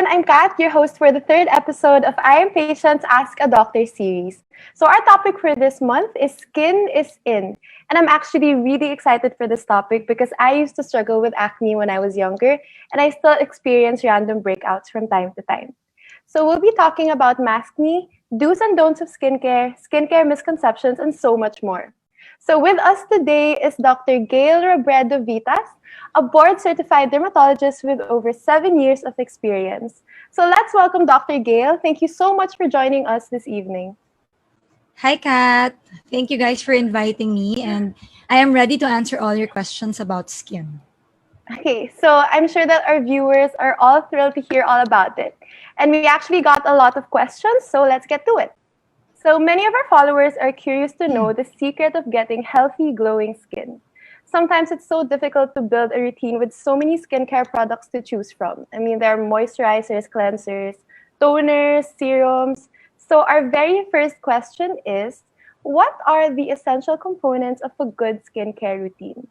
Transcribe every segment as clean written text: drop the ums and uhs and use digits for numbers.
everyone, I'm Kat, your host for the third episode of I Am Patient's Ask a Doctor series. So our topic for this month is Skin is In. And I'm actually really excited for this topic because I used to struggle with acne when I was younger and I still experience random breakouts from time to time. So we'll be talking about maskne, do's and don'ts of skincare misconceptions, and so much more. So with us today is Dr. Gaile Robredo-Vitas, a board-certified dermatologist with over 7 years of experience. So let's welcome Dr. Gaile. Thank you so much for joining us this evening. Hi, Kat. Thank you guys for inviting me, and I am ready to answer all your questions about skin. Okay, so I'm sure that our viewers are all thrilled to hear all about it. And we actually got a lot of questions, so let's get to it. So many of our followers are curious to know the secret of getting healthy, glowing skin. Sometimes it's so difficult to build a routine with so many skincare products to choose from. I mean, there are moisturizers, cleansers, toners, serums. So our very first question is, what are the essential components of a good skincare routine?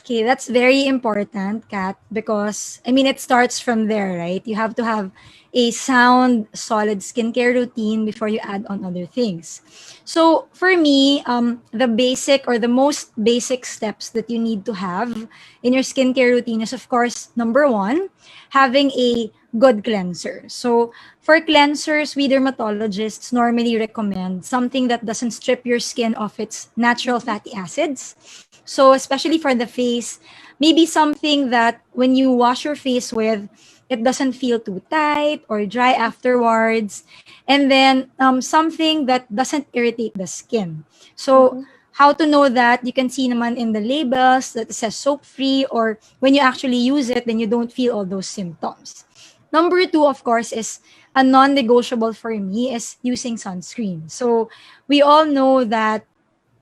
Okay, that's very important, Kat, because it starts from there, right? You have to have a sound, solid skincare routine before you add on other things. So for me, the basic or the most basic steps that you need to have in your skincare routine is, of course, number one, having a good cleanser. So for cleansers, we dermatologists normally recommend something that doesn't strip your skin of its natural fatty acids. So especially for the face, maybe something that when you wash your face with, it doesn't feel too tight or dry afterwards. And then something that doesn't irritate the skin. So how to know that? You can see naman in the labels that it says soap-free, or when you actually use it, then you don't feel all those symptoms. Number two, of course, is a non-negotiable for me is using sunscreen. So we all know that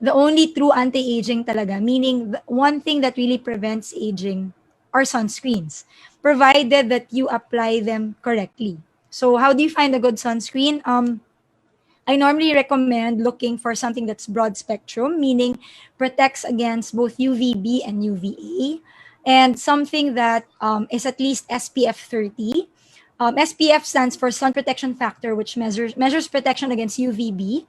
the only true anti-aging talaga, meaning the one thing that really prevents aging are sunscreens, provided that you apply them correctly. So how do you find a good sunscreen? I normally recommend looking for something that's broad spectrum, meaning protects against both UVB and UVA, and something that is at least SPF 30. SPF stands for sun protection factor, which measures protection against UVB.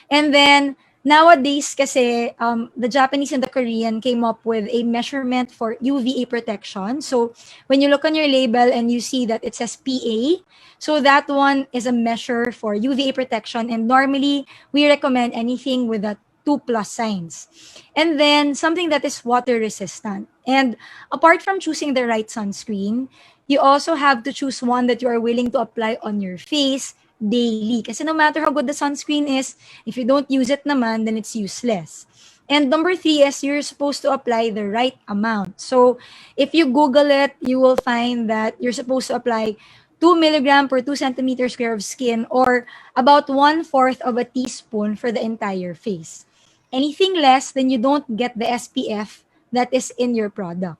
And then nowadays, kasi the Japanese and the Korean came up with a measurement for UVA protection. So when you look on your label and you see that it says PA, so that one is a measure for UVA protection. And normally, we recommend anything with a 2 plus signs. And then something that is water resistant. And apart from choosing the right sunscreen, you also have to choose one that you are willing to apply on your face daily. Kasi no matter how good the sunscreen is, if you don't use it naman, then it's useless. And number three is you're supposed to apply the right amount. So if you Google it, you will find that you're supposed to apply 2 milligram per 2 centimeter square of skin, or about 1/4 of a teaspoon for the entire face. Anything less, then you don't get the SPF that is in your product.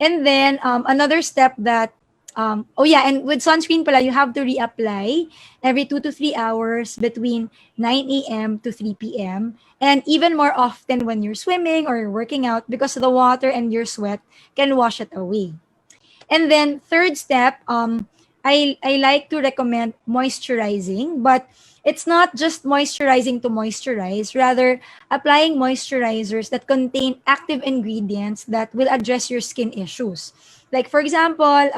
And then another step that and with sunscreen pala, you have to reapply every 2 to 3 hours between 9 a.m. to 3 p.m. And even more often when you're swimming or you're working out, because the water and your sweat can wash it away. And then third step, I like to recommend moisturizing, but it's not just moisturizing to moisturize, rather applying moisturizers that contain active ingredients that will address your skin issues. Like for example,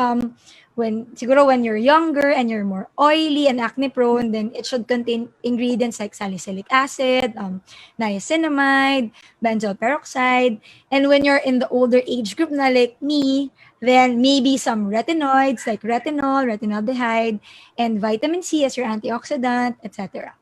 when you're younger and you're more oily and acne prone, then it should contain ingredients like salicylic acid, niacinamide, benzoyl peroxide. And when you're in the older age group na like me, then maybe some retinoids like retinol, retinaldehyde, and vitamin C as your antioxidant, etc.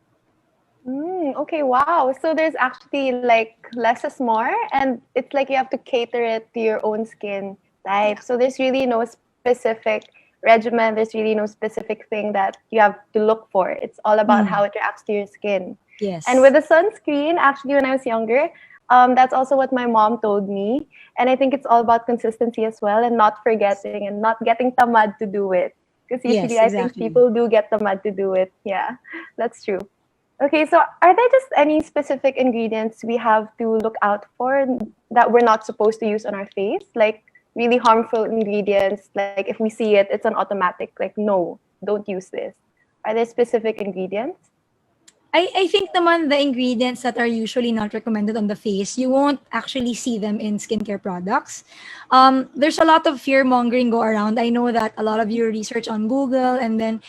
Okay, wow. So there's actually like less is more, and it's like you have to cater it to your own skin type. So there's really no specific regimen. There's really no specific thing that you have to look for. It's all about how it reacts to your skin. Yes. And with the sunscreen, actually, when I was younger, that's also what my mom told me. And I think it's all about consistency as well, and not forgetting and not getting tamad to do it. Because usually Yes, I think exactly. people do get tamad to do it. Yeah, that's true. Okay, so are there just any specific ingredients we have to look out for that we're not supposed to use on our face? Like really harmful ingredients? Like if we see it, it's an automatic, like, no, don't use this. Are there specific ingredients? I think naman the ingredients that are usually not recommended on the face, you won't actually see them in skincare products. There's a lot of fear mongering go around. I know that a lot of you research on Google, and then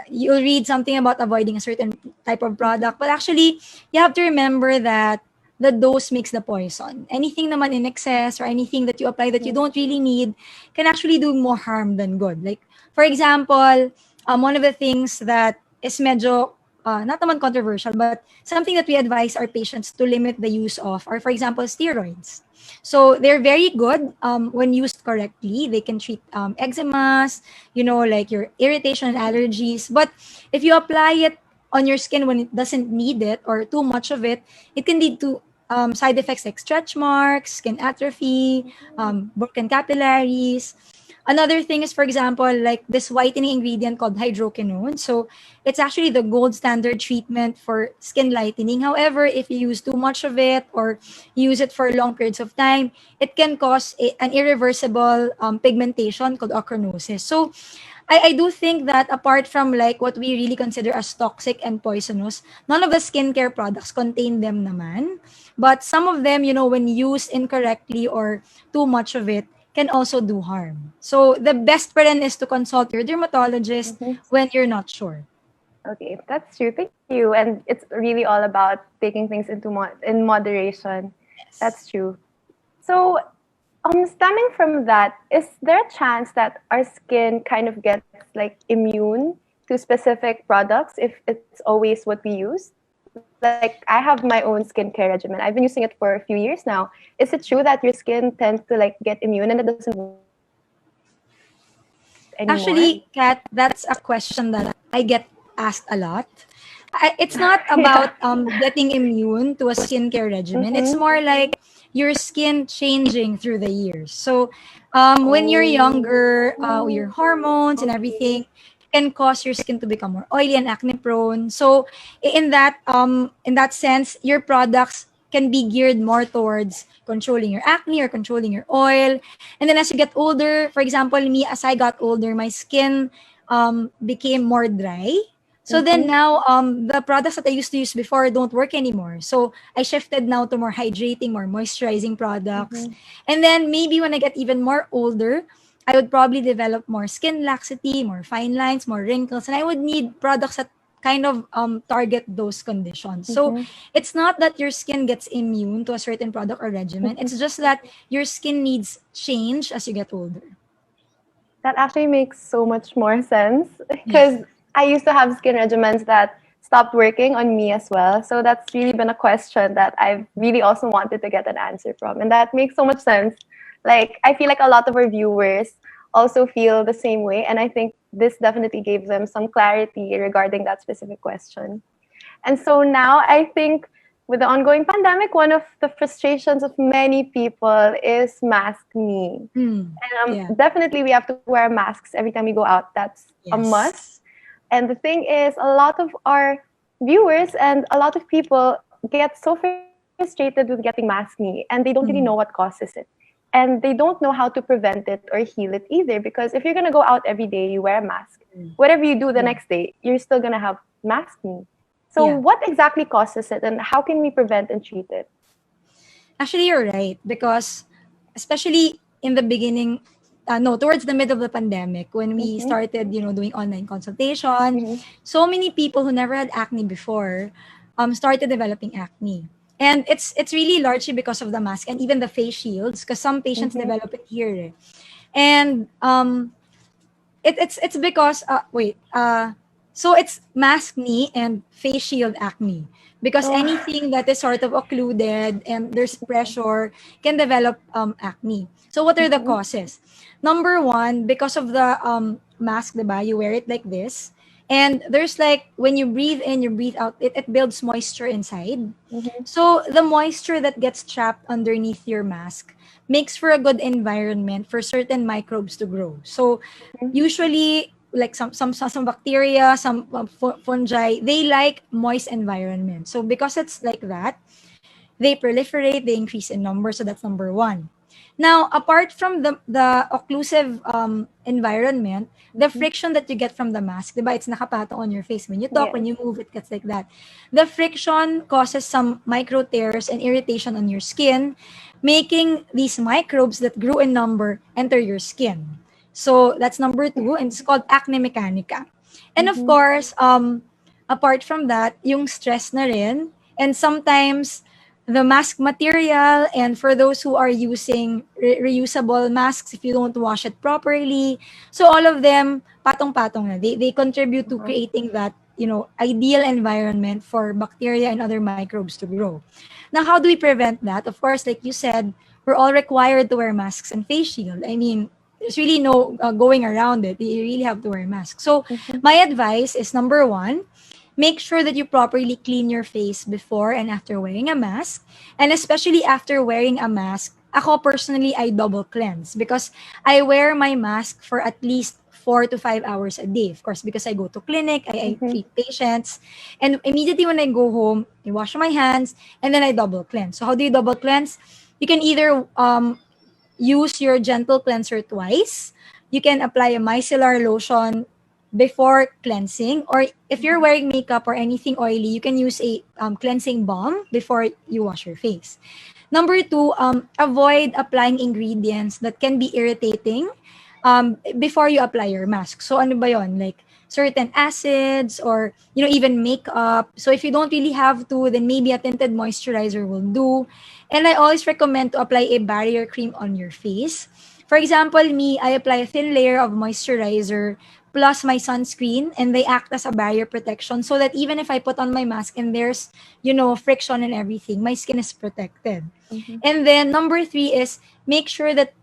you'll read something about avoiding a certain type of product. But actually, you have to remember that the dose makes the poison. Anything naman in excess or anything that you apply that you don't really need can actually do more harm than good. Like, for example, one of the things that is medyo not naman controversial, but something that we advise our patients to limit the use of are, for example, steroids. So they're very good when used correctly. They can treat eczemas, like your irritation and allergies. But if you apply it on your skin when it doesn't need it or too much of it, it can lead to side effects like stretch marks, skin atrophy, broken capillaries. Another thing is, for example, like this whitening ingredient called hydroquinone. So it's actually the gold standard treatment for skin lightening. However, if you use too much of it or use it for long periods of time, it can cause an irreversible pigmentation called ochronosis. So I do think that apart from like what we really consider as toxic and poisonous, none of the skincare products contain them naman. But some of them, when used incorrectly or too much of it, can also do harm. So the best pa rin is to consult your dermatologist Mhm. when you're not sure. Okay, that's true. Thank you. And it's really all about taking things in moderation. Yes. That's true. So, stemming from that, is there a chance that our skin kind of gets like immune to specific products if it's always what we use? Like I have my own skincare regimen. I've been using it for a few years now. Is it true that your skin tends to like get immune and it doesn't work anymore? Actually, Kat, that's a question that I get asked a lot. It's not Yeah. about getting immune to a skincare regimen. It's Mm-hmm. more like your skin changing through the years. So, when you're Oh, younger, your hormones and okay. everything can cause your skin to become more oily and acne prone. So, in that sense, your products can be geared more towards controlling your acne or controlling your oil. And then as you get older, for example, me, as I got older, my skin became more dry. So then Mm-hmm. now, the products that I used to use before don't work anymore. So I shifted now to more hydrating, more moisturizing products. Mm-hmm. And then maybe when I get even more older, I would probably develop more skin laxity, more fine lines, more wrinkles, and I would need products that kind of target those conditions. So Mm-hmm. it's not that your skin gets immune to a certain product or regimen. Mm-hmm. It's just that your skin needs change as you get older. That actually makes so much more sense Yeah. because I used to have skin regimens that stopped working on me as well. So that's really been a question that I've really also wanted to get an answer from. And that makes so much sense. Like, I feel like a lot of our viewers also feel the same way. And I think this definitely gave them some clarity regarding that specific question. And so now I think with the ongoing pandemic, one of the frustrations of many people is maskne. Mm. Yeah. Definitely we have to wear masks every time we go out. That's a must. Yes. And the thing is, a lot of our viewers and a lot of people get so frustrated with getting maskne and they don't really know what Mm. causes it. And they don't know how to prevent it or heal it either. Because if you're going to go out every day, you wear a mask. Mm. Whatever you do the Yeah. next day, you're still going to have maskne. So, Yeah. what exactly causes it and how can we prevent and treat it? Actually, you're right because especially in the beginning, no, towards the middle of the pandemic when we Mm-hmm. started, doing online consultation, Mm-hmm. so many people who never had acne before, started developing acne. And it's really largely because of the mask and even the face shields because some patients Mm-hmm. develop it here. Eh. And it's because so it's mask knee and face shield acne because Oh. anything that is sort of occluded and there's pressure can develop acne. So what are the Mm-hmm. causes? Number one, because of the mask, diba? You wear it like this. And there's like when you breathe in, you breathe out, it builds moisture inside. Mm-hmm. So the moisture that gets trapped underneath your mask makes for a good environment for certain microbes to grow. So usually like some bacteria, some fungi, they like moist environment. So because it's like that, they proliferate, they increase in number. So that's number one. Now, apart from the occlusive environment, the Mhm. friction that you get from the mask, diba, it's nakapatong on your face. When you talk, when Yes. you move, it gets like that. The friction causes some micro tears and irritation on your skin, making these microbes that grew in number enter your skin. So that's number two, and it's called acne mechanica. And of Mhm. course, apart from that, yung stress na rin, and sometimes the mask material, and for those who are using reusable masks, if you don't wash it properly, so all of them patong-patong na, they contribute to Uh-huh. creating that, ideal environment for bacteria and other microbes to grow. Now, how do we prevent that? Of course, like you said, we're all required to wear masks and face shield. I mean, there's really no going around it. You really have to wear masks. So Mhm. my advice is, number one, make sure that you properly clean your face before and after wearing a mask. And especially after wearing a mask, ako personally, I double cleanse because I wear my mask for at least 4 to 5 hours a day. Of course, because I go to clinic, I Mhm. treat patients. And immediately when I go home, I wash my hands and then I double cleanse. So how do you double cleanse? You can either use your gentle cleanser twice. You can apply a micellar lotion before cleansing, or if you're Mhm. wearing makeup or anything oily, you can use a cleansing balm before you wash your face. Number two, avoid applying ingredients that can be irritating before you apply your mask. So ano ba yon? Like certain acids, or even makeup. So if you don't really have to, then maybe a tinted moisturizer will do. And I always recommend to apply a barrier cream on your face. For example, me, I apply a thin layer of moisturizer plus my sunscreen, and they act as a barrier protection so that even if I put on my mask and there's, friction and everything, my skin is protected. Mhm. And then number three is, make sure that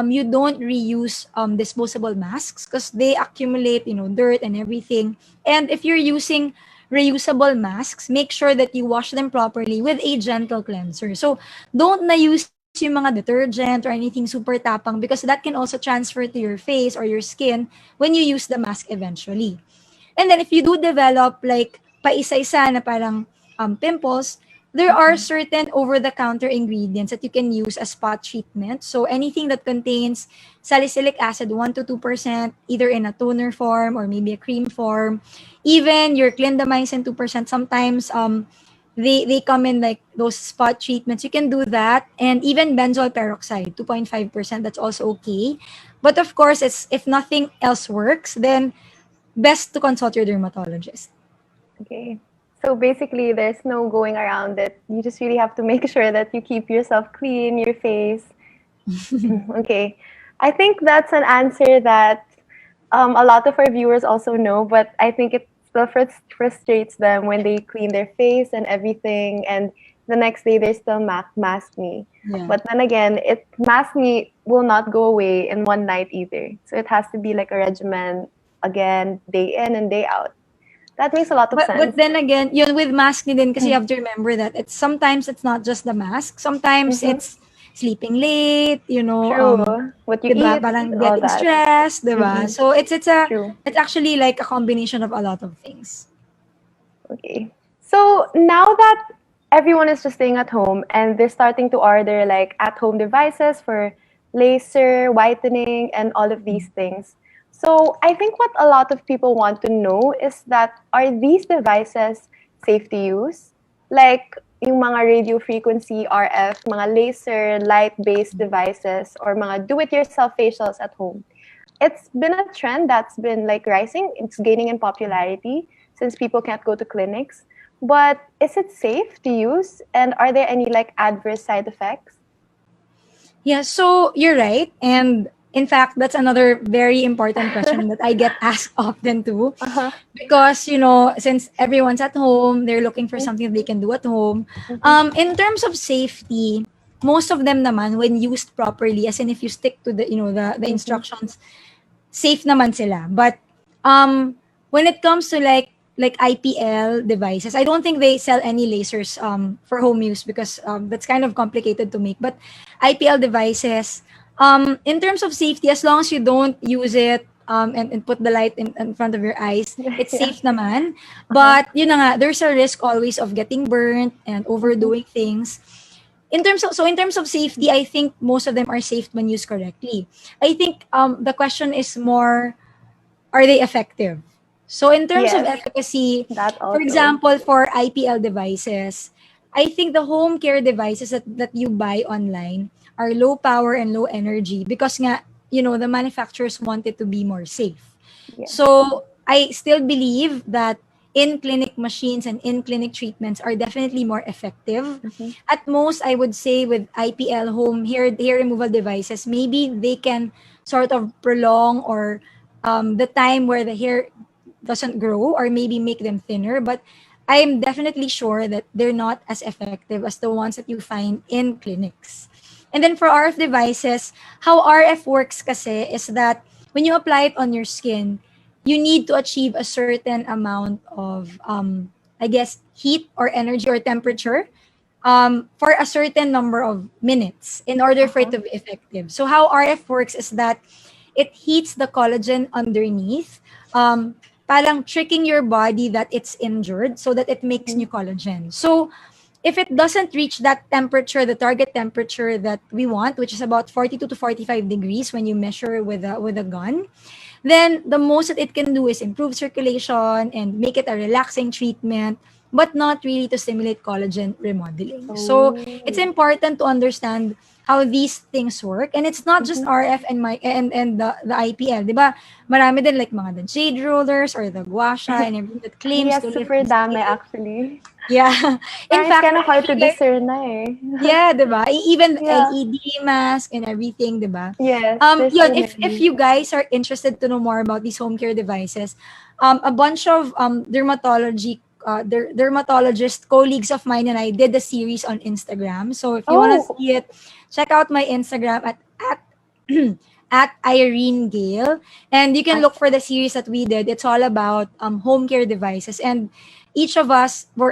you don't reuse disposable masks because they accumulate, dirt and everything. And if you're using reusable masks, make sure that you wash them properly with a gentle cleanser. So don't na use yung mga detergent or anything super tapang, because that can also transfer to your face or your skin when you use the mask eventually. And then if you do develop like paisa-isa na parang pimples, there are Mhm. certain over-the-counter ingredients that you can use as spot treatment. So anything that contains salicylic acid 1 to 2%, either in a toner form or maybe a cream form, even your clindamycin 2%, sometimes they come in like those spot treatments. You can do that, and even benzoyl peroxide 2.5%, that's also okay. But of course, it's if nothing else works, then best to consult your dermatologist. Okay. So basically, there's no going around it. You just really have to make sure that you keep yourself clean, your face. Okay. I think that's an answer that a lot of our viewers also know, but I think it still frustrates them when they clean their face and everything, and the next day they're still maskne. Yeah. But then again, maskne will not go away in one night either. So it has to be like a regimen again, day in and day out. That makes a lot of But sense. then again, yun with mask ni din kasi you have to remember that it's sometimes it's not just the mask. Sometimes Mm-hmm. it's sleeping late, True. What you 'di ba? eat Parang and all getting that. stressed, 'di ba? Mm-mm. So True. it's actually like a combination of a lot of things. Okay. So now that everyone is just staying at home and they're starting to order like at home devices for laser, whitening, and all of these things. So I think what a lot of people want to know is that are these devices safe to use? Like yung mga radio frequency RF, mga laser light-based devices, or mga do-it-yourself facials at home. It's been a trend that's been like rising. It's gaining in popularity since people can't go to clinics. But is it safe to use? And are there any like adverse side effects? Yeah, so you're right. And in fact, that's another very important question that I get asked often too. Uh-huh. Because, since everyone's at home, they're looking for something they can do at home. Mm-hmm. In terms of safety, most of them naman, when used properly, as in if you stick to the Mm-hmm. instructions, safe naman sila. But when it comes to like IPL devices, I don't think they sell any lasers for home use because that's kind of complicated to make. But IPL devices, in terms of safety, as long as you don't use it and put the light in front of your eyes, it's Yeah. safe naman. Uh-huh. But yun na nga, there's a risk always of getting burnt and Mm-hmm. overdoing things. in terms of safety, I think most of them are safe when used correctly. I think the question is more, are they effective? So in terms of Yes, efficacy, that for also. example, for IPL devices, I think the home care devices that you buy online are low power and low energy because nga, the manufacturers want it to be more safe. Yes. So I still believe that in-clinic machines and in-clinic treatments are definitely more effective. Mm-hmm. At most, I would say with IPL home hair removal devices, maybe they can sort of prolong or the time where the hair doesn't grow or maybe make them thinner. But I'm definitely sure that they're not as effective as the ones that you find in clinics. And then for RF devices, how RF works kasi is that when you apply it on your skin, you need to achieve a certain amount of, I guess, heat or energy or temperature for a certain number of minutes in order for it Uh-huh. to be effective. So how RF works is that it heats the collagen underneath, parang tricking your body that it's injured so that it makes Mm-hmm. new collagen. So if it doesn't reach that temperature, the target temperature that we want, which is about 42 to 45 degrees when you measure with a gun, then the most that it can do is improve circulation and make it a relaxing treatment, but not really to stimulate collagen remodeling. So it's Oh. important to understand how these things work. And it's not just Mm-hmm. RF and the IPL. Diba? Marami din like mga the jade rollers or the gua sha and everything that claims Yes, to lift super the dami skin. actually. Yeah. In Parang it's fact, kind of I hard to feel like, discern na eh. yeah, 'di ba? Even Yeah. LED mask and everything, 'di ba? Yes, there's Yun, so if many. you guys are interested to know more about these home care devices, a bunch of dermatologist colleagues of mine and I did a series on Instagram. So if you want to Oh, see it, check out my Instagram at at Irene Gale, and you can look for the series that we did. It's all about home care devices, and each of us was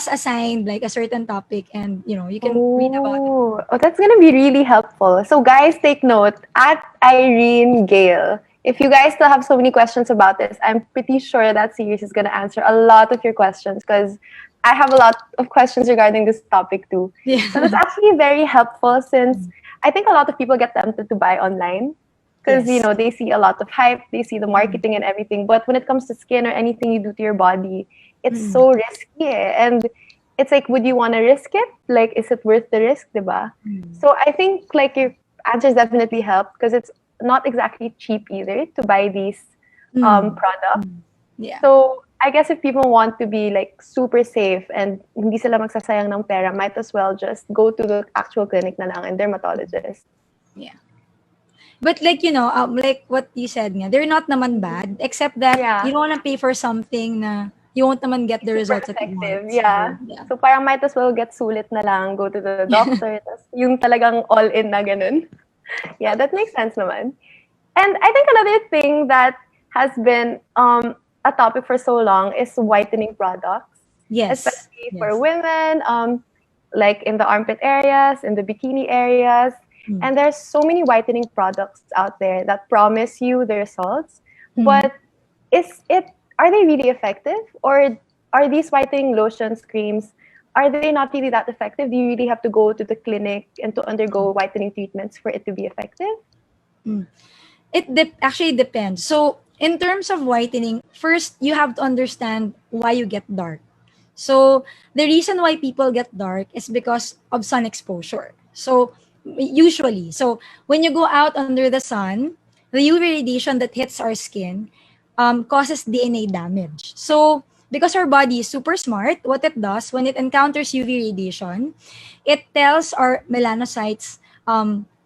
assigned like a certain topic, and you can read about it. oh, that's gonna be really helpful. So, guys, take note at Irene Gale. If you guys still have so many questions about this, I'm pretty sure that series is gonna answer a lot of your questions because I have a lot of questions regarding this topic too. So that's Yeah. actually very helpful since I think a lot of people get tempted to buy online because Yes. they see a lot of hype, they see the Mm. marketing and everything. But when it comes to skin or anything you do to your body, it's Mm. so risky, and it's like, would you want to risk it? Like, is it worth the risk, diba? Mm. So I think like your answers definitely help because it's not exactly cheap either to buy these Mm. products. Mm. Yeah. So I guess if people want to be like super safe and hindi sila magsasayang ng pera, might as well just go to the actual clinic na lang and dermatologist. Yeah. But like like what you said nga, they're not naman Mhm. bad, except that you Yeah, don't wanna pay for something na you won't naman get the super results that you effective. want. So Yeah. yeah. So parang might as well get sulit na lang, go to the doctor, tas yung talagang all-in na ganun. Yeah, that makes sense naman. And I think another thing that has been a topic for so long is whitening products, Yes. especially for Yes. women, like in the armpit areas, in the bikini areas. Mm. And there's so many whitening products out there that promise you the results. Mhm. But is it are they really effective? Or are these whitening lotions, creams, are they not really that effective? Do you really have to go to the clinic and to undergo whitening treatments for it to be effective? Mm. Actually depends. So, in terms of whitening, first you have to understand why you get dark. So, the reason why people get dark is because of sun exposure. So, usually, when you go out under the sun, the UV radiation that hits our skin causes DNA damage. So, because our body is super smart, what it does when it encounters UV radiation, it tells our melanocytes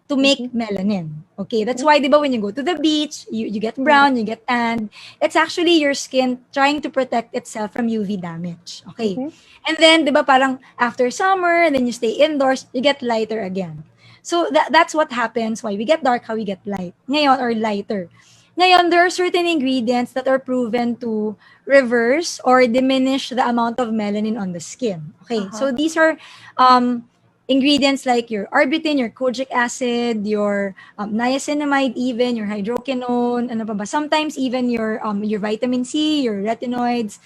to make Mhm. melanin. Okay, that's Mhm. why, di ba, when you go to the beach, you get Mhm. brown, you get tanned. It's actually your skin trying to protect itself from UV damage. Okay, Mhm. and then, di ba, parang after summer, then you stay indoors, you get lighter again. So that's what happens why we get dark, how we get light. Ngayon, or lighter. Ngayon, there are certain ingredients that are proven to reverse or diminish the amount of melanin on the skin. Okay, Uh-huh. so these are ingredients like your arbutin, your kojic acid, your niacinamide, even your hydroquinone, ano pa ba? Sometimes even your vitamin C, your retinoids,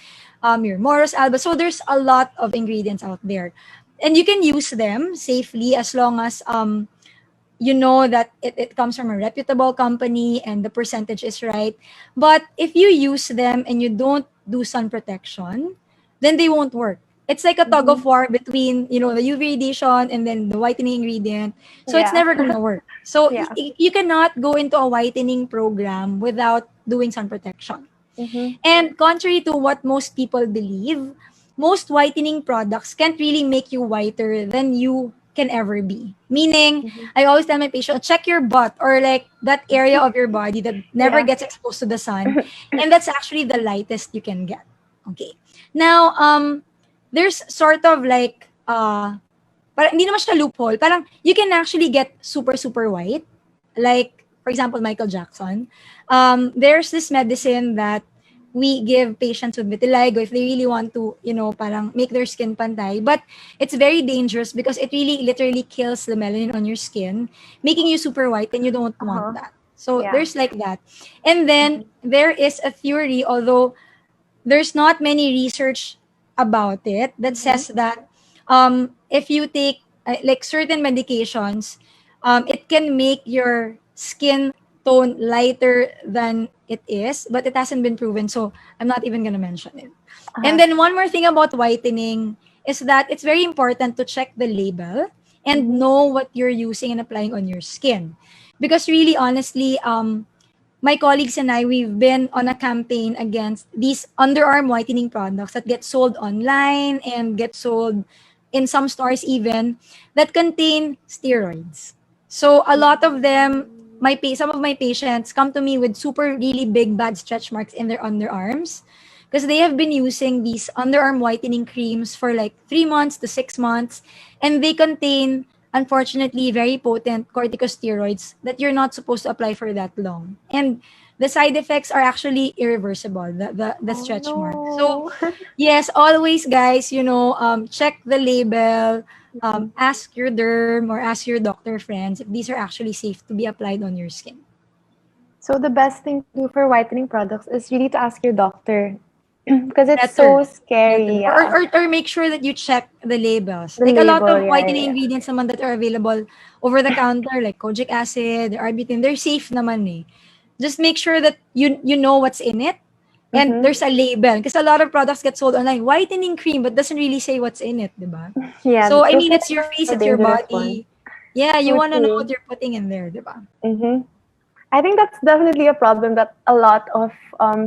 your morus alba. So there's a lot of ingredients out there. and you can use them safely as long as you know that it comes from a reputable company and the percentage is right. But if you use them and you don't do sun protection, then they won't work. It's like a tug Mm-hmm. of war between, the UV radiation and then the whitening ingredient. So it's Yeah. never gonna work. So Yeah. you cannot go into a whitening program without doing sun protection. Mm-hmm. And contrary to what most people believe, most whitening products can't really make you whiter than you can ever be. Meaning, Mm-hmm. I always tell my patient, check your butt or like that area of your body that never Yeah. gets exposed to the sun. And that's actually the lightest you can get. Okay. Now, there's sort of like, parang hindi naman siya loophole. Parang you can actually get super, super white. Like, for example, Michael Jackson. There's this medicine that we give patients with vitiligo if they really want to, parang make their skin pantay. But it's very dangerous because it really literally kills the melanin on your skin, making you super white, and you don't want Uh-huh. that. So Yeah. there's like that. And then Mm-hmm. there is a theory, although there's not many research about it, that Mm-hmm. says that if you take like certain medications, it can make your skin tone lighter than it is, but it hasn't been proven, so I'm not even gonna mention it. And Uh-huh. then one more thing about whitening is that it's very important to check the label and Mm-hmm. know what you're using and applying on your skin, because really honestly, my colleagues and I, we've been on a campaign against these underarm whitening products that get sold online and get sold in some stores even, that contain steroids. So a lot of them, some of my patients come to me with super really big bad stretch marks in their underarms because they have been using these underarm whitening creams for like 3 months to 6 months, and they contain, unfortunately, very potent corticosteroids that you're not supposed to apply for that long. And the side effects are actually irreversible, the Oh stretch mark. So, no. yes, always, guys, check the label, Mhm. ask your derm or ask your doctor friends if these are actually safe to be applied on your skin. So the best thing to do for whitening products is really to ask your doctor because it's Better. so Better. scary. Or, Yeah. or, or make sure that you check the labels. The Like a lot label, of yeah, yeah, whitening yeah. ingredients naman that are available over the counter, like kojic acid, arbutin, they're safe naman eh. Just make sure that you know what's in it and Mm-hmm. there's a label. Because a lot of products get sold online, whitening cream, but doesn't really say what's in it, diba? Yeah, So, I those mean, are it's your face, the it's your dangerous one. body. Yeah, you So want to know what true. you're putting in there, diba? Mm-hmm. I think that's definitely a problem that a lot of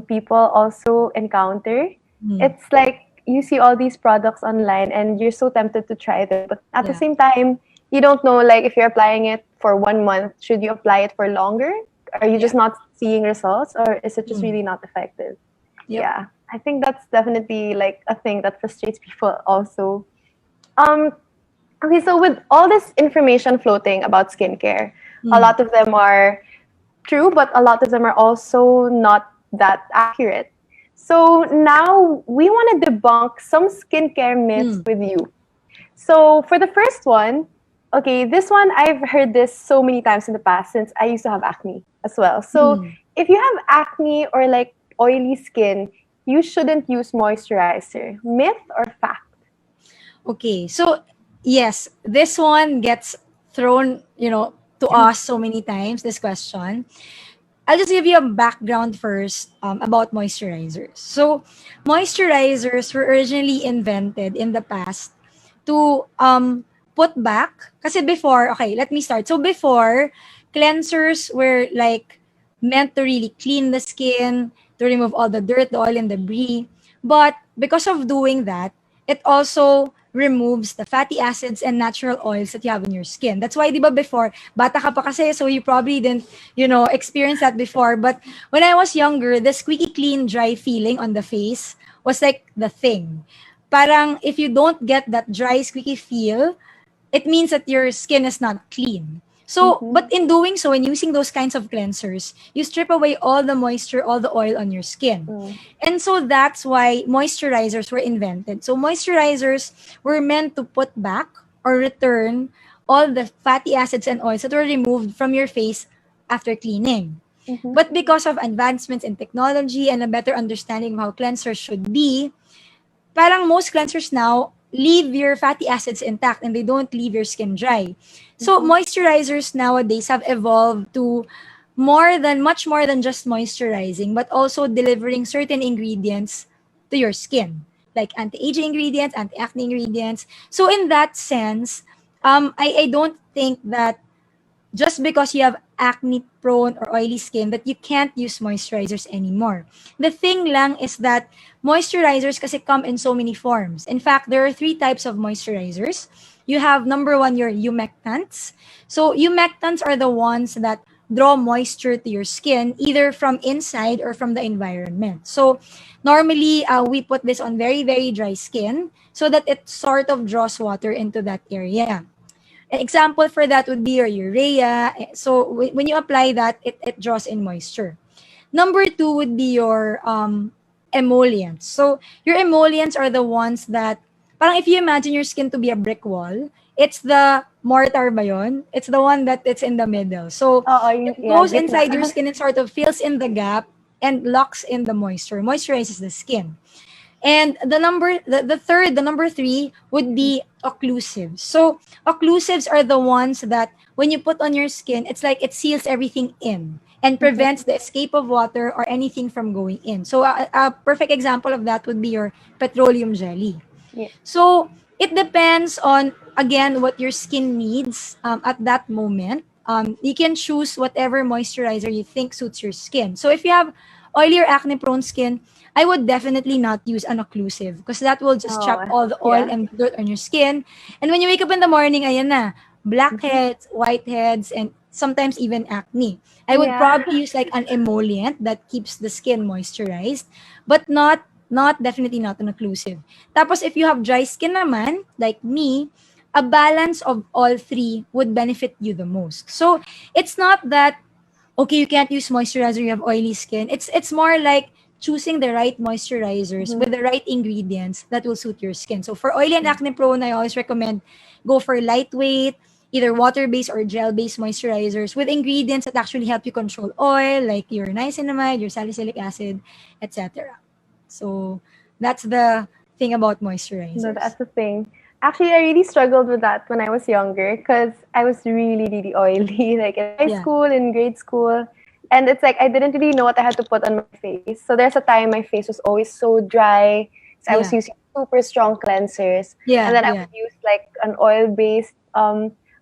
people also encounter. Hmm. It's like you see all these products online and you're so tempted to try them, but at the Yeah. same time, you don't know like if you're applying it for 1 month, should you apply it for longer? Are you just Yeah. not seeing results, or is it just Hmm. really not effective? Yep. Yeah, I think that's definitely like a thing that frustrates people also. Um, okay, so with all this information floating about skincare, a Hmm. lot of them are true, but a lot of them are also not that accurate. So now we want to debunk some skincare myths Hmm. with you. So for the first one, okay, this one I've heard this so many times in the past since I used to have acne as well. So Hmm. if you have acne or like oily skin, you shouldn't use moisturizer. Myth or fact? Okay, so yes, this one gets thrown, to us so many times, this question. I'll just give you a background first about moisturizers. So, moisturizers were originally invented in the past to put back. Kasi before, okay, let me start. So, before, cleansers were like meant to really clean the skin, to remove all the dirt, the oil, and debris. But because of doing that, it also removes the fatty acids and natural oils that you have in your skin. That's why, di ba, before, bata ka pa kasi, so you probably didn't, experience that before. But when I was younger, the squeaky clean, dry feeling on the face was like the thing. Parang if you don't get that dry, squeaky feel, it means that your skin is not clean. So, Mm-hmm. but in doing so, when using those kinds of cleansers, you strip away all the moisture, all the oil on your skin. Mm. And so that's why moisturizers were invented. So, moisturizers were meant to put back or return all the fatty acids and oils that were removed from your face after cleaning. Mm-hmm. But because of advancements in technology and a better understanding of how cleansers should be, parang most cleansers now leave your fatty acids intact and they don't leave your skin dry. So Mhm. moisturizers nowadays have evolved to much more than just moisturizing, but also delivering certain ingredients to your skin, like anti-aging ingredients, anti-acne ingredients. So in that sense, I don't think that just because you have acne prone or oily skin that you can't use moisturizers anymore. The thing lang is that moisturizers kasi come in so many forms. In fact, there are three types of moisturizers. You have number one, your humectants. So humectants are the ones that draw moisture to your skin either from inside or from the environment. So normally we put this on very, very dry skin so that it sort of draws water into that area. An example for that would be your urea. So when you apply that, it draws in moisture. Number two would be your emollients. So your emollients are the ones that, parang if you imagine your skin to be a brick wall, it's the mortar ba yun? It's the one that it's in the middle. So Oo, it yeah, goes gitna. inside your skin and sort of fills in the gap and locks in the moisture, moisturizes the skin. And the number three would be occlusives. So occlusives are the ones that when you put on your skin, it's like it seals everything in and prevents Mhm. the escape of water or anything from going in. So a perfect example of that would be your petroleum jelly. Yeah. So it depends on again what your skin needs at that moment. You can choose whatever moisturizer you think suits your skin. So if you have oily or acne prone skin, I would definitely not use an occlusive because that will just trap Oh, all the oil yeah. and dirt on your skin. And when you wake up in the morning, ayan na, Mhm. blackheads, whiteheads, and sometimes even acne. I would Yeah. probably use like an emollient that keeps the skin moisturized, but not definitely not an occlusive. Tapos if you have dry skin naman, like me, a balance of all three would benefit you the most. So it's not that okay, you can't use moisturizer, you have oily skin. It's more like choosing the right moisturizers Mhm. with the right ingredients that will suit your skin. So for oily and acne prone, I always recommend go for lightweight, either water-based or gel-based moisturizers with ingredients that actually help you control oil, like your niacinamide, your salicylic acid, etc. So that's the thing about No, moisturizers. that's the thing. Actually, I really struggled with that when I was younger because I was really, really oily, like in high Yeah. school, in grade school. And it's like I didn't really know what I had to put on my face. So there's a time my face was always so dry. So I was Yeah. using super strong cleansers. And Yeah. then I Yeah. would use like an oil-based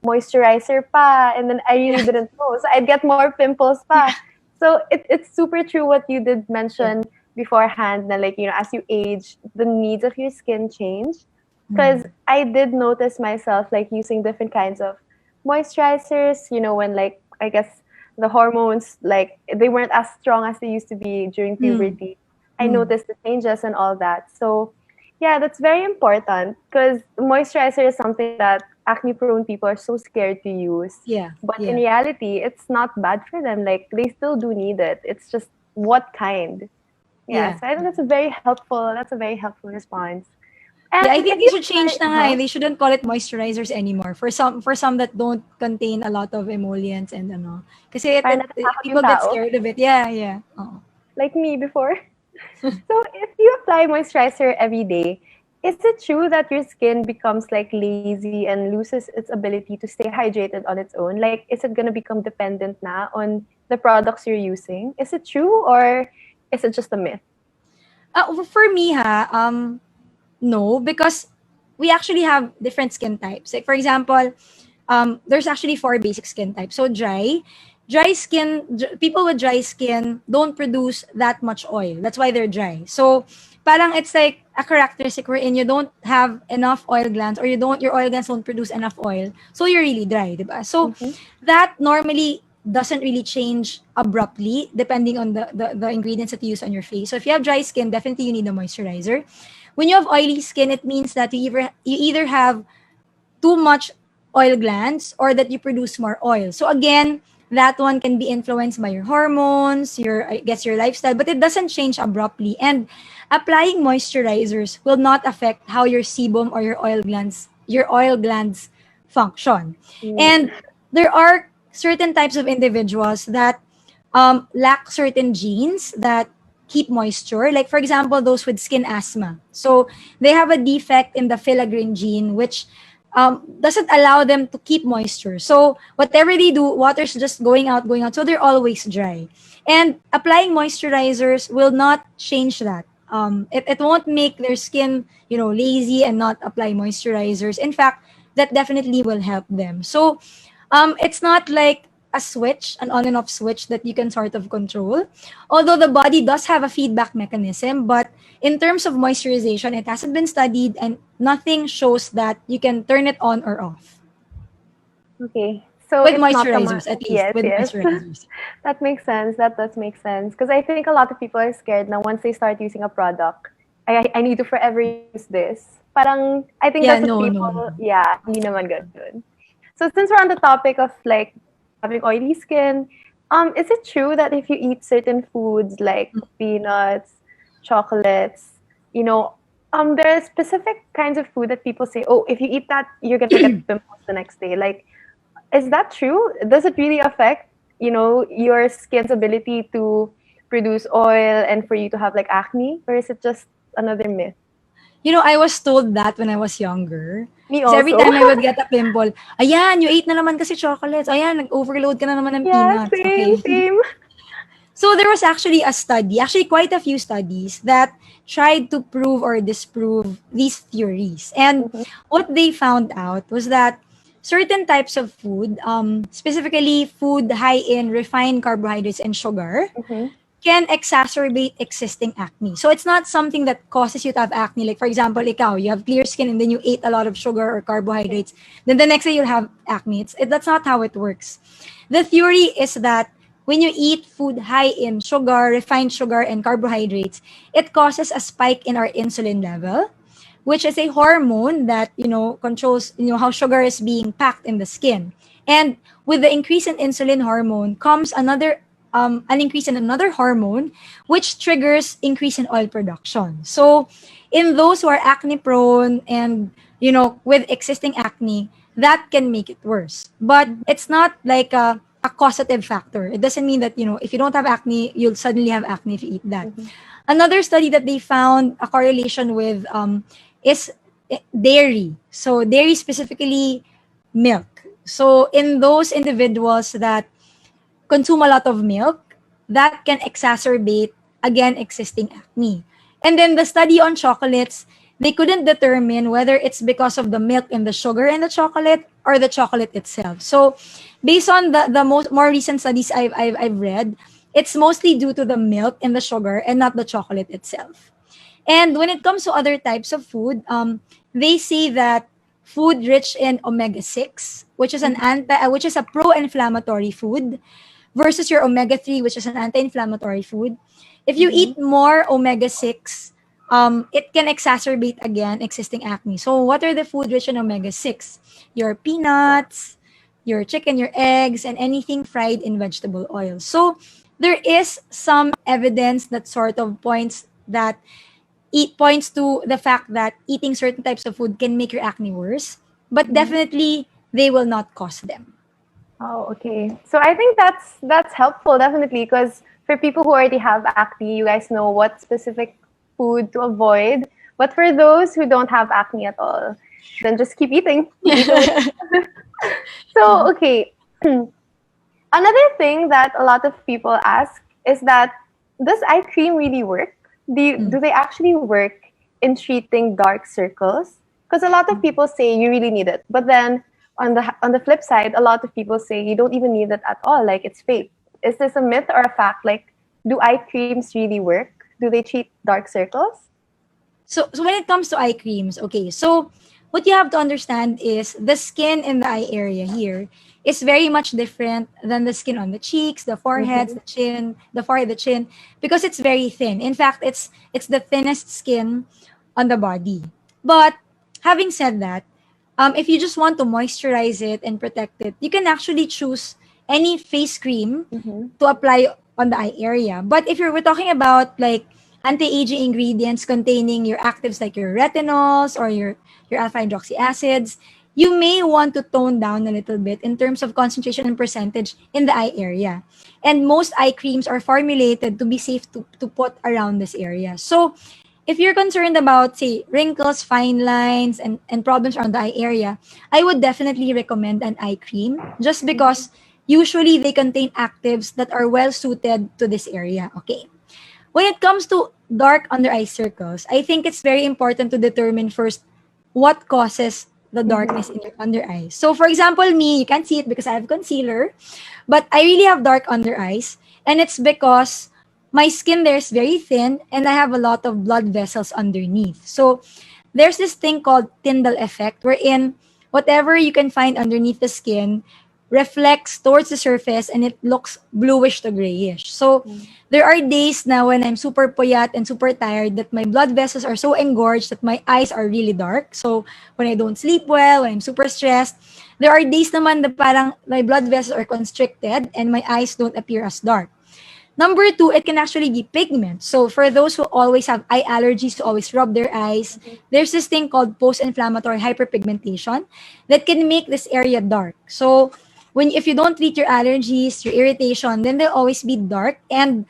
moisturizer pa. And then I really Yeah. didn't know. So I'd get more pimples pa. So it's super true what you did Yeah. mention beforehand, na like, as you age, the needs of your skin change. Because Mm. I did notice myself like using different kinds of moisturizers, when like, I guess the hormones, like they weren't as strong as they used to be during Mm. puberty. I Mm. noticed the changes and all that. So yeah, that's very important because moisturizer is something that acne prone people are so scared to use. Yeah. But in Yeah. reality, it's not bad for them. Like they still do need it. It's just what kind. Yeah, Yeah. so I think that's a very helpful response. Yeah, I And think if they you should change apply, na nga eh. They shouldn't call it moisturizers anymore. For some that don't contain a lot of emollients and ano. Kasi para natatakot yung people get tao, scared of it. Yeah, yeah. Oo. like me before. So if you apply moisturizer every day, is it true that your skin becomes like lazy and loses its ability to stay hydrated on its own? Like, is it gonna become dependent na on the products you're using? Is it true or is it just a myth? For me no, because we actually have different skin types. Like for example, there's actually four basic skin types. So people with dry skin don't produce that much oil. That's why they're dry. So parang it's like a characteristic wherein you don't have enough oil glands or your oil glands don't produce enough oil. So you're really dry, diba? So Mm-hmm. that normally doesn't really change abruptly depending on the ingredients that you use on your face. So if you have dry skin, definitely you need a moisturizer. When you have oily skin, it means that you either have too much oil glands or that you produce more oil. So again, that one can be influenced by your hormones, your lifestyle, but it doesn't change abruptly. And applying moisturizers will not affect how your sebum or your oil glands function. And there are certain types of individuals that lack certain genes that keep moisture. Like, for example, those with skin asthma. So they have a defect in the filaggrin gene, which doesn't allow them to keep moisture. So whatever they do, water's just going out, going out. So they're always dry. And applying moisturizers will not change that. It won't make their skin, lazy and not apply moisturizers. In fact, that definitely will help them. So it's not like a switch, an on and off switch that you can sort of control. Although the body does have a feedback mechanism, but in terms of moisturization, it hasn't been studied and nothing shows that you can turn it on or off. Okay. So With it's not a moisturizers, at least. yes, With yes. moisturizers. That makes sense. That does make sense. Because I think a lot of people are scared now once they start using a product. I need to forever use this. Parang, I think Yeah, that's what no, no, people, no. yeah, hindi naman good. So since we're on the topic of like having oily skin, is it true that if you eat certain foods like peanuts, chocolates, you know, there are specific kinds of food that people say, oh, if you eat that, you're gonna get pimples the next day. Like, is that true? Does it really affect, your skin's ability to produce oil and for you to have like acne? Or is it just another myth? I was told that when I was younger. Me Kasi every also. time I would get a pimple, ayan, you ate na naman kasi chocolates. Ayan, nag-overload ka na naman ng Yeah, peanuts. same, Okay. same. So there was actually a study, actually quite a few studies that tried to prove or disprove these theories. And Mhm, what they found out was that certain types of food, specifically food high in refined carbohydrates and sugar, mhm, can exacerbate existing acne. So it's not something that causes you to have acne. Like for example, ikaw, you have clear skin and then you ate a lot of sugar or carbohydrates. Then the next day you'll have acne. That's not how it works. The theory is that when you eat food high in sugar, refined sugar, and carbohydrates, it causes a spike in our insulin level, which is a hormone that controls how sugar is being packed in the skin. And with the increase in insulin hormone comes an increase in another hormone, which triggers increase in oil production. So in those who are acne prone and with existing acne, that can make it worse. But it's not like a causative factor. It doesn't mean that if you don't have acne, you'll suddenly have acne if you eat that. mhm, Another study that they found a correlation with is dairy. So dairy, specifically milk. So in those individuals that consume a lot of milk, that can exacerbate again existing acne. And then the study on chocolates, they couldn't determine whether it's because of the milk and the sugar in the chocolate or the chocolate itself. So based on the more recent studies I've read, it's mostly due to the milk and the sugar and not the chocolate itself. And when it comes to other types of food, they say that food rich in omega-6, which is mhm, which is a pro-inflammatory food, versus your omega-3, which is an anti-inflammatory food. If you mhm. eat more omega-6, it can exacerbate again existing acne. So what are the food rich in omega-6? Your peanuts, your chicken, your eggs, and anything fried in vegetable oil. So there is some evidence that sort of points to the fact that eating certain types of food can make your acne worse, but Mhm. definitely they will not cause them. Oh, okay. So I think that's helpful, definitely, because for people who already have acne, you guys know what specific food to avoid. But for those who don't have acne at all, then just keep eating. Eat away. So, okay. Another thing that a lot of people ask is that does eye cream really work? Do they actually work in treating dark circles? Because a lot of people say you really need it, but then on the flip side, a lot of people say you don't even need it at all. Like it's fake. Is this a myth or a fact? Like, do eye creams really work? Do they treat dark circles? So when it comes to eye creams, okay, so what you have to understand is the skin in the eye area here is very much different than the skin on the cheeks, the foreheads, Mm-hmm. the chin, the forehead, the chin, because it's very thin. In fact, it's the thinnest skin on the body. But having said that, if you just want to moisturize it and protect it, you can actually choose any face cream Mm-hmm. to apply on the eye area. But if we're talking about like anti-aging ingredients containing your actives like your retinols or your alpha hydroxy acids, you may want to tone down a little bit in terms of concentration and percentage in the eye area. And most eye creams are formulated to be safe to put around this area. So if you're concerned about, say, wrinkles, fine lines, and problems around the eye area, I would definitely recommend an eye cream just because usually they contain actives that are well suited to this area. Okay. When it comes to dark under eye circles, I think it's very important to determine first what causes the darkness in your under eyes. So, for example, me, you can't see it because I have concealer, but I really have dark under eyes, and it's because my skin there is very thin and I have a lot of blood vessels underneath. So, there's this thing called Tyndall effect, wherein whatever you can find underneath the skin reflects towards the surface and it looks bluish to grayish. So there are days now when I'm super puyat and super tired that my blood vessels are so engorged that my eyes are really dark. So when I don't sleep well, when I'm super stressed, there are days naman na parang my blood vessels are constricted and my eyes don't appear as dark. Number two, it can actually be pigment. So for those who always have eye allergies, who always rub their eyes, there's this thing called post-inflammatory hyperpigmentation that can make this area dark. So if you don't treat your allergies, your irritation, then they'll always be dark. And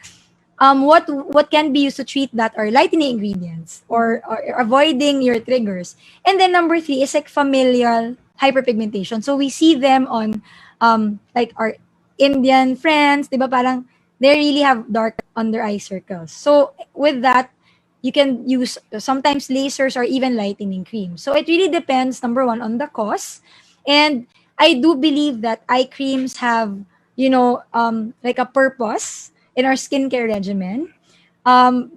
what can be used to treat that are lightening ingredients or avoiding your triggers. And then number three is like familial hyperpigmentation. So we see them on like our Indian friends, di ba parang they really have dark under eye circles. So with that, you can use sometimes lasers or even lightening cream. So it really depends, number one, on the cause. And I do believe that eye creams have, like a purpose in our skincare regimen.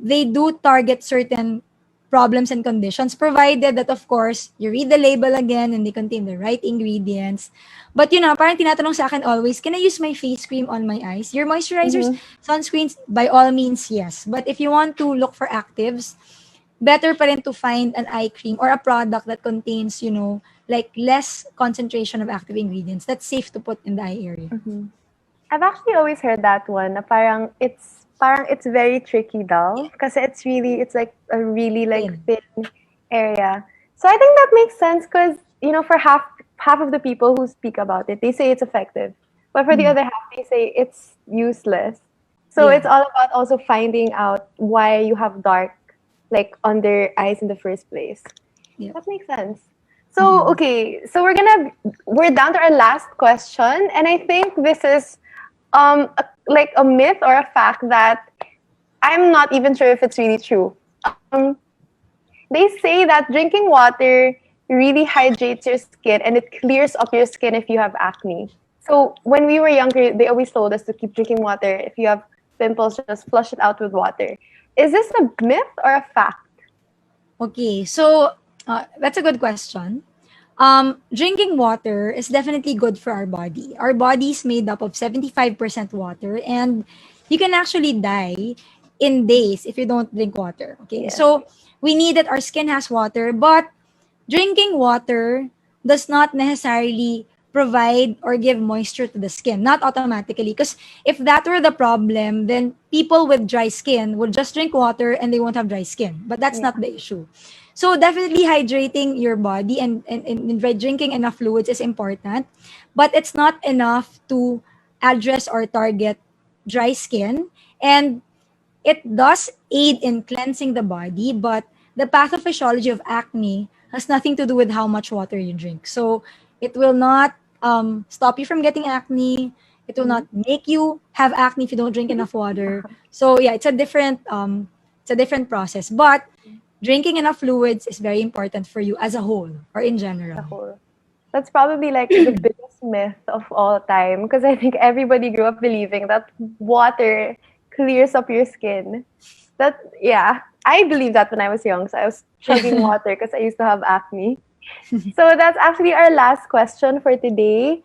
They do target certain problems and conditions, provided that, of course, you read the label again and they contain the right ingredients. But, parang tinatanong sa akin always, can I use my face cream on my eyes? Your moisturizers, sunscreens, by all means, yes. But if you want to look for actives, better pa rin to find an eye cream or a product that contains, like less concentration of active ingredients that's safe to put in the eye area. I've actually always heard that one. Na parang it's very tricky daw. Kasi it's like a really like thin area. So I think that makes sense because, for half of the people who speak about it, they say it's effective. But for the other half, they say it's useless. So it's all about also finding out why you have dark like under eyes in the first place. Yeah. That makes sense. So okay, so we're down to our last question, and I think this is like a myth or a fact that I'm not even sure if it's really true. They say that drinking water really hydrates your skin and it clears up your skin if you have acne. So when we were younger, they always told us to keep drinking water. If you have pimples, just flush it out with water. Is this a myth or a fact? Okay, so that's a good question. Drinking water is definitely good for our body. Our body is made up of 75% water, and you can actually die in days if you don't drink water. Okay, so we need that our skin has water, but drinking water does not necessarily provide or give moisture to the skin, not automatically. Because if that were the problem, then people with dry skin would just drink water and they won't have dry skin. But that's not the issue. So definitely hydrating your body and by drinking enough fluids is important, but it's not enough to address or target dry skin. And it does aid in cleansing the body, but the pathophysiology of acne has nothing to do with how much water you drink. So it will not stop you from getting acne. It will not make you have acne if you don't drink enough water. So yeah, it's a different process. But drinking enough fluids is very important for you as a whole or in general. That's probably like the biggest myth of all time, because I think everybody grew up believing that water clears up your skin. I believed that when I was young. So I was chugging water because I used to have acne. So that's actually our last question for today.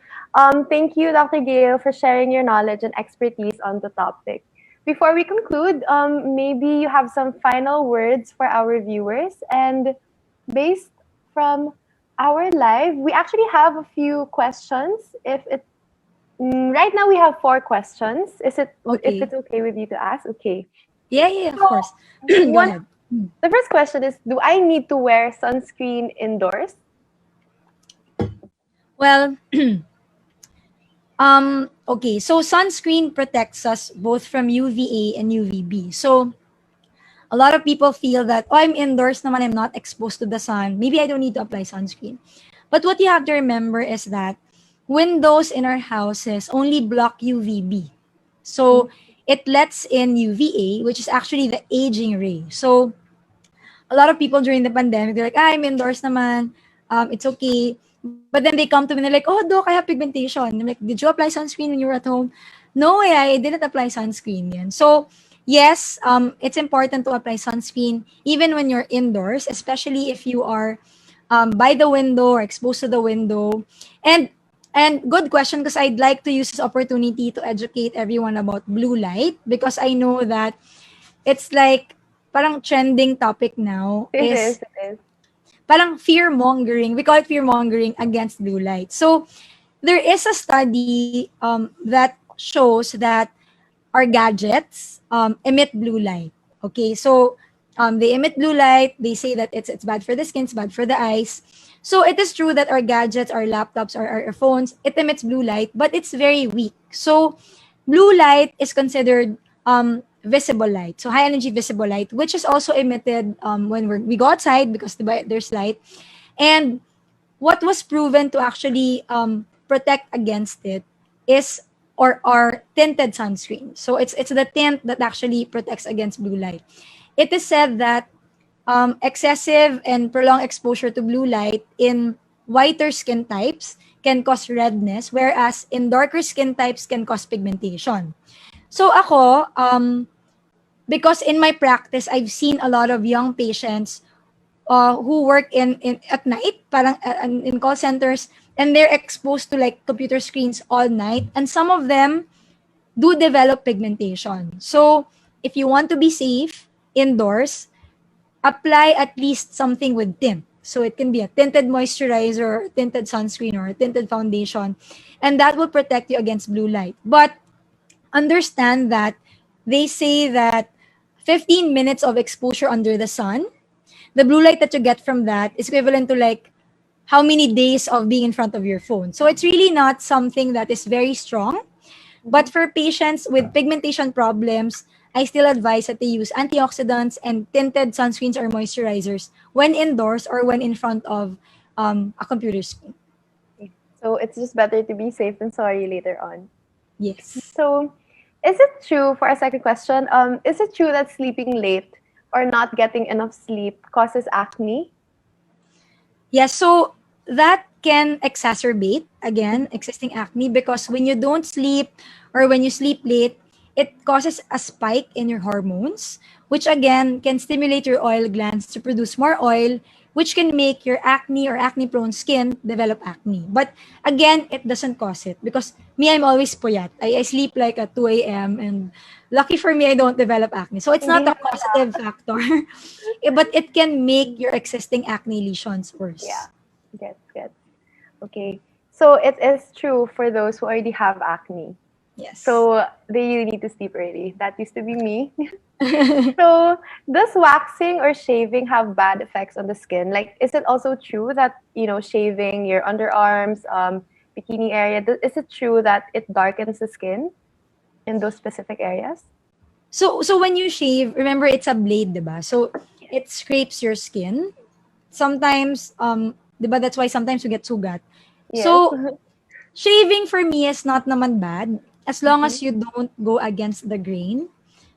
Thank you, Dr. Gaile, for sharing your knowledge and expertise on the topic. Before we conclude, maybe you have some final words for our viewers. And based from our live, we actually have a few questions. Right now we have 4 questions. If it's okay with you to ask? Okay. Yeah, of course. Go ahead. The first question is, do I need to wear sunscreen indoors? Well, okay, so sunscreen protects us both from UVA and UVB. So a lot of people feel that, oh, I'm indoors naman, I'm not exposed to the sun. Maybe I don't need to apply sunscreen. But what you have to remember is that windows in our houses only block UVB. So it lets in UVA, which is actually the aging ray. So a lot of people during the pandemic, they're like, I'm indoors naman, it's okay. But then they come to me and they're like, oh, Doc, I have pigmentation. I'm like, did you apply sunscreen when you were at home? No, I didn't apply sunscreen. Yan. So, yes, it's important to apply sunscreen even when you're indoors, especially if you are by the window or exposed to the window. And good question, because I'd like to use this opportunity to educate everyone about blue light, because I know that it's like parang trending topic now It is. is It is. parang fear mongering. We call it fear mongering against blue light. So there is a study that shows that our gadgets emit blue light. Okay, so they emit blue light. They say that it's bad for the skin, it's bad for the eyes. So it is true that our gadgets, our laptops, or our phones, it emits blue light, but it's very weak. So blue light is considered visible light. So high energy visible light, which is also emitted when we go outside because there's light. And what was proven to actually protect against it is or are tinted sunscreen. So it's the tint that actually protects against blue light. It is said that excessive and prolonged exposure to blue light in whiter skin types can cause redness, whereas in darker skin types can cause pigmentation. So ako, because in my practice, I've seen a lot of young patients who work in at night, parang in call centers, and they're exposed to like computer screens all night, and some of them do develop pigmentation. So if you want to be safe indoors, apply at least something with tint. So it can be a tinted moisturizer, tinted sunscreen, or a tinted foundation, and that will protect you against blue light. But understand that they say that 15 minutes of exposure under the sun, the blue light that you get from that is equivalent to like how many days of being in front of your phone. So it's really not something that is very strong. But for patients with pigmentation problems, I still advise that they use antioxidants and tinted sunscreens or moisturizers when indoors or when in front of a computer screen. So it's just better to be safe than sorry later on. Yes. So, is it true, for a second question, is it true that sleeping late or not getting enough sleep causes acne? Yes, so that can exacerbate again existing acne, because when you don't sleep or when you sleep late, it causes a spike in your hormones, which again can stimulate your oil glands to produce more oil, which can make your acne or acne prone skin develop acne. But again, it doesn't cause it, because me, I'm always puyat. I sleep like at 2 a.m. and lucky for me, I don't develop acne. So it's Hindi not a halata. causative factor. But it can make your existing acne lesions Yeah, worse. gets. Okay. So it is true for those who already have acne. Yes. So they really need to sleep early. That used to be me. So does waxing or shaving have bad effects on the skin? Like, is it also true that, shaving your underarms, bikini area, is it true that it darkens the skin in those specific areas? So when you shave, remember it's a blade, diba? So it scrapes your skin. Sometimes, diba, that's why sometimes you get sugat. Yes. So shaving for me is not naman bad as long Mhm. as you don't go against the grain.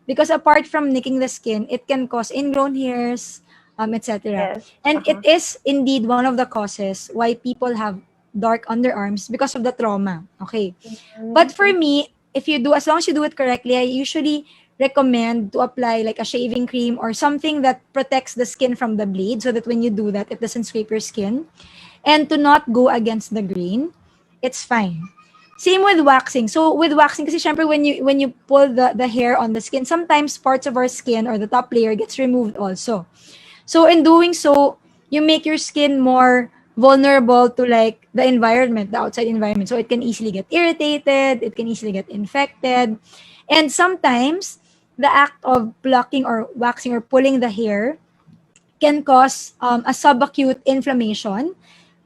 Because apart from nicking the skin, it can cause ingrown hairs, etc. Yes. And it Uh-huh. is indeed one of the causes why people have dark underarms because of the trauma. Okay. But for Mhm. me, if you do, as long as you do it correctly, I usually recommend to apply like a shaving cream or something that protects the skin from the blade, so that when you do that, it doesn't scrape your skin. And to not go against the grain, it's fine. Same with waxing. So with waxing, kasi syempre when you pull the hair on the skin, sometimes parts of our skin or the top layer gets removed also. So in doing so, you make your skin more vulnerable to like the environment, the outside environment. So it can easily get irritated, it can easily get infected. And sometimes the act of plucking or waxing or pulling the hair can cause a subacute inflammation,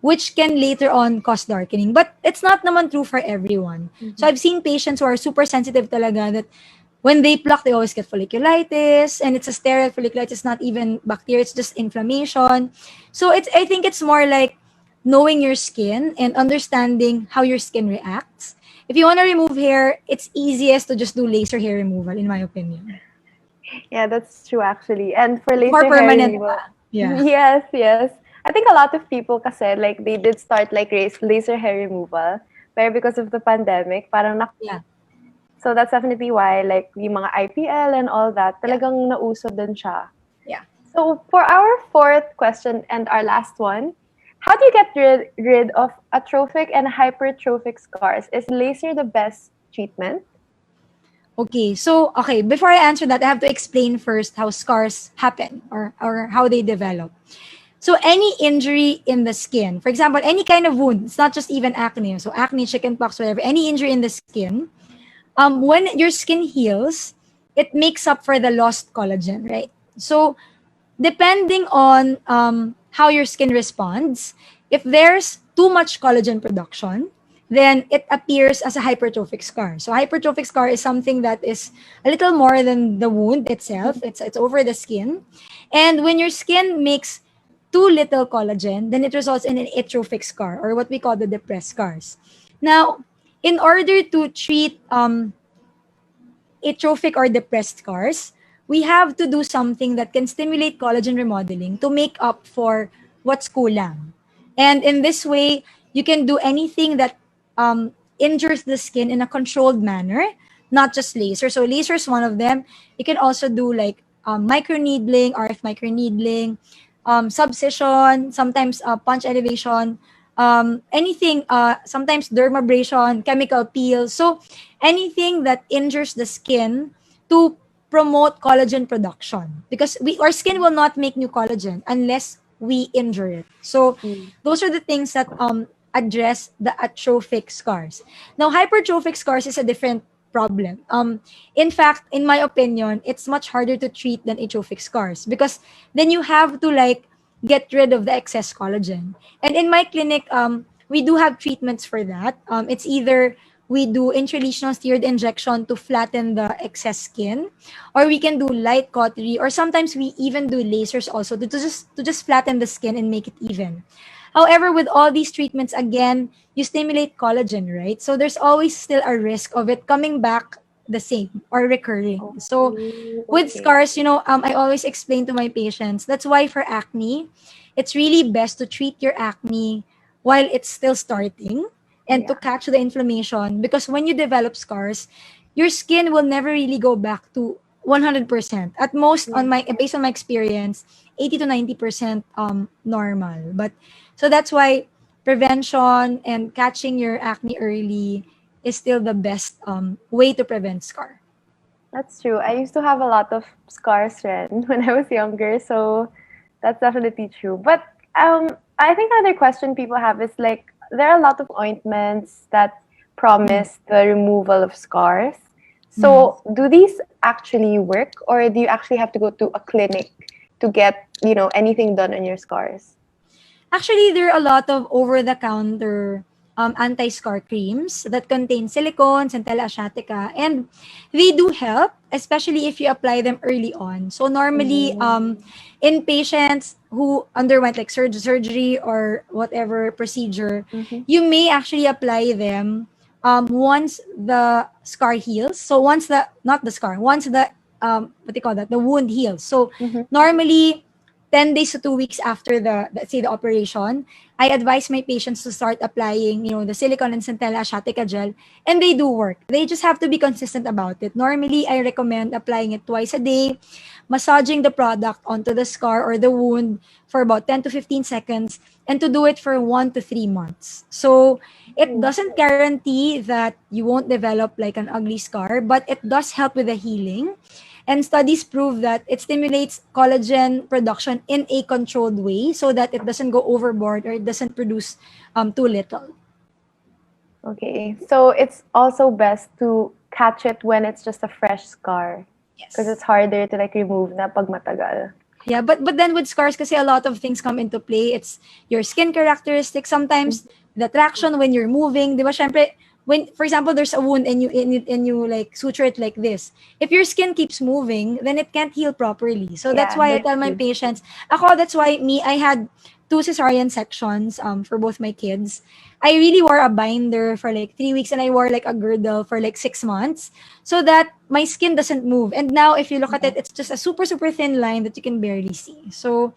which can later on cause darkening. But it's not naman true for everyone. So I've seen patients who are super sensitive talaga that when they pluck, they always get folliculitis, and it's a sterile folliculitis, not even bacteria, it's just inflammation. So I think it's more like knowing your skin and understanding how your skin reacts. If you want to remove hair, it's easiest to just do laser hair removal, in my opinion. Yeah, that's true actually. And for It's more laser hair permanent removal, pa. Yeah. yes, yes. I think a lot of people kasi like they did start like laser hair removal, pero because of the pandemic, parang Yeah. so that's definitely why like yung mga IPL and all that, Yeah. talagang nauso din siya. Yeah. So for our fourth question and our last one, how do you get rid of atrophic and hypertrophic scars? Is laser the best treatment? Okay, before I answer that, I have to explain first how scars happen or how they develop. So any injury in the skin, for example, any kind of wound, it's not just even acne. So acne, chickenpox, whatever, any injury in the skin, when your skin heals, it makes up for the lost collagen, right? So depending on how your skin responds, if there's too much collagen production, then it appears as a hypertrophic scar. So hypertrophic scar is something that is a little more than the wound itself. It's over the skin. And when your skin makes too little collagen, then it results in an atrophic scar, or what we call the depressed scars. Now, in order to treat atrophic or depressed scars, we have to do something that can stimulate collagen remodeling to make up for what's kulang. And in this way, you can do anything that injures the skin in a controlled manner, not just laser. So laser is one of them. You can also do like microneedling, RF microneedling, subcision, sometimes punch elevation, anything, sometimes dermabrasion, chemical peel. So anything that injures the skin to promote collagen production, because our skin will not make new collagen unless we injure it. So Mm. those are the things that address the atrophic scars. Now hypertrophic scars is a different problem. In fact, in my opinion, it's much harder to treat than atrophic scars, because then you have to like get rid of the excess collagen. And in my clinic, we do have treatments for that. It's either we do intralesional steroid injection to flatten the excess skin, or we can do light cautery, or sometimes we even do lasers also to just flatten the skin and make it even. However, with all these treatments, again, you stimulate collagen, right? So there's always still a risk of it coming back the same or recurring. So Oh, with okay. scars, I always explain to my patients, that's why for acne, it's really best to treat your acne while it's still starting and to Yeah. catch the inflammation, because when you develop scars, your skin will never really go back to 100%. At most, Yeah. based on my experience, 80 to 90% normal. But so that's why prevention and catching your acne early is still the best way to prevent scar. That's true. I used to have a lot of scars Ren, when I was younger, so that's definitely true. But I think another question people have is like there are a lot of ointments that Mm. promise the removal of scars. Mm. So do these actually work, or do you actually have to go to a clinic to get anything done on your scars? Actually, there are a lot of over-the-counter anti-scar creams that contain silicones and teleasiatica, and they do help, especially if you apply them early on. So normally, Mm. in patients who underwent like surgery or whatever procedure, Mm-hmm. you may actually apply them once the scar heals. So once the not the scar, once the what do you call that, the wound heals. So Mm-hmm. normally 10 days to 2 weeks after the, let's say, the operation, I advise my patients to start applying, the silicone and centella asiatica gel, and they do work. They just have to be consistent about it. Normally, I recommend applying it twice a day, massaging the product onto the scar or the wound for about 10 to 15 seconds, and to do it for 1 to 3 months. So it Oh, doesn't guarantee that you won't develop like an ugly scar, but it does help with the healing. And studies prove that it stimulates collagen production in a controlled way so that it doesn't go overboard or it doesn't produce too little. okay. So it's also best to catch it when it's just a fresh scar because Yes. it's harder to like remove na pag matagal. Yeah, but then with scars, kasi a lot of things come into play. It's your skin characteristics. Sometimes the traction when you're moving, di ba? Syempre, when, for example, there's a wound and you like suture it like this. If your skin keeps moving, then it can't heal properly. So that's Yeah, why I that's tell my true. patients, that's why I had two cesarean sections for both my kids. I really wore a binder for like 3 weeks and I wore like a girdle for like 6 months so that my skin doesn't move. And now if you look at Yeah. it, it's just a super, super thin line that you can barely see. So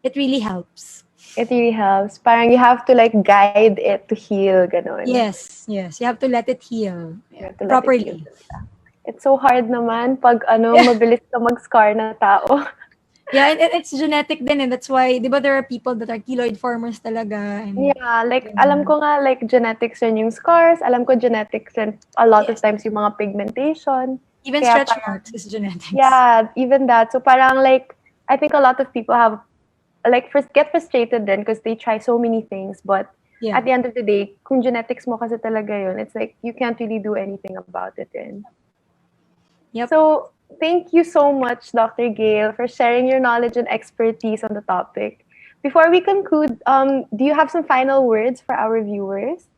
it really helps. It really helps. Parang you have to like guide it to heal, ganon. Yes, yes. You have to let it heal. You Yeah, have to let it heal properly. talaga. It's so hard naman pag Yeah. mabilis ka mag-scar na tao. Yeah, and it's genetic din and that's why, di ba there are people that are keloid formers talaga and Yeah, like alam ko nga like genetics rin yung scars, alam ko genetics rin a lot of yes. times yung mga pigmentation. Even Kaya stretch parang, marks is genetics. yeah, even that. So parang like, I think a lot of people have like first get frustrated then because they try so many things, but Yeah. at the end of the day, kung genetics mo kasi talaga yun, it's like you can't really do anything about it rin. Yep. So thank you so much, Dr. Gaile, for sharing your knowledge and expertise on the topic. Before we conclude, do you have some final words for our viewers?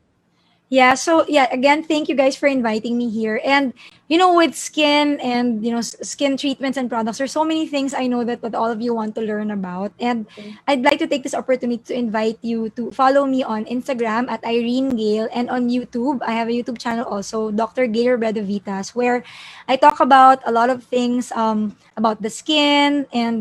Yeah, so yeah, again, thank you guys for inviting me here. And with skin and skin treatments and products, there's so many things I know that all of you want to learn about. And I'd like to take this opportunity to invite you to follow me on Instagram at Irene Gale and on YouTube. I have a YouTube channel also, Dr. Gaile Robredo-Vitas, where I talk about a lot of things about the skin and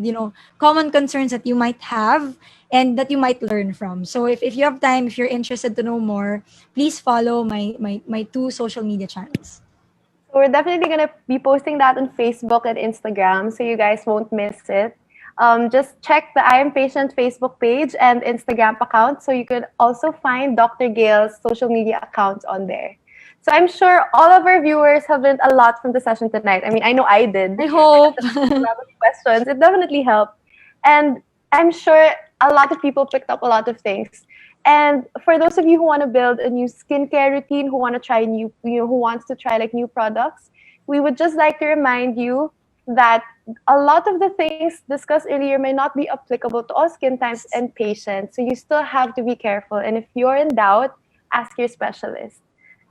common concerns that you might have and that you might learn from. So if you have time, if you're interested to know more, please follow my two social media channels. So we're definitely gonna be posting that on Facebook and Instagram, so you guys won't miss it. Just check the I Am Patient Facebook page and Instagram account, so you can also find Dr. Gaile's social media accounts on there. So I'm sure all of our viewers have learned a lot from the session tonight. I mean, I know I did. I hope. A lot of questions. It definitely helped. And I'm sure a lot of people picked up a lot of things. And for those of you who want to build a new skincare routine, who want to try who wants to try like new products, we would just like to remind you that a lot of the things discussed earlier may not be applicable to all skin types and patients. So you still have to be careful. And if you're in doubt, ask your specialist.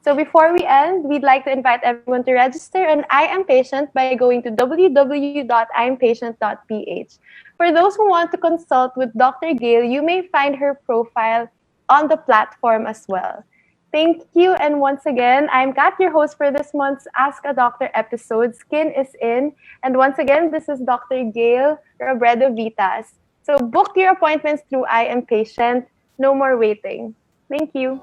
So before we end, we'd like to invite everyone to register on I Am Patient by going to www.iampatient.ph. For those who want to consult with Dr. Gaile, you may find her profile on the platform as well. Thank you. And once again, I'm Kat, your host for this month's Ask a Doctor episode, Skin is In. And once again, this is Dr. Gaile Robredo-Vitas. So book your appointments through I Am Patient. No more waiting. Thank you.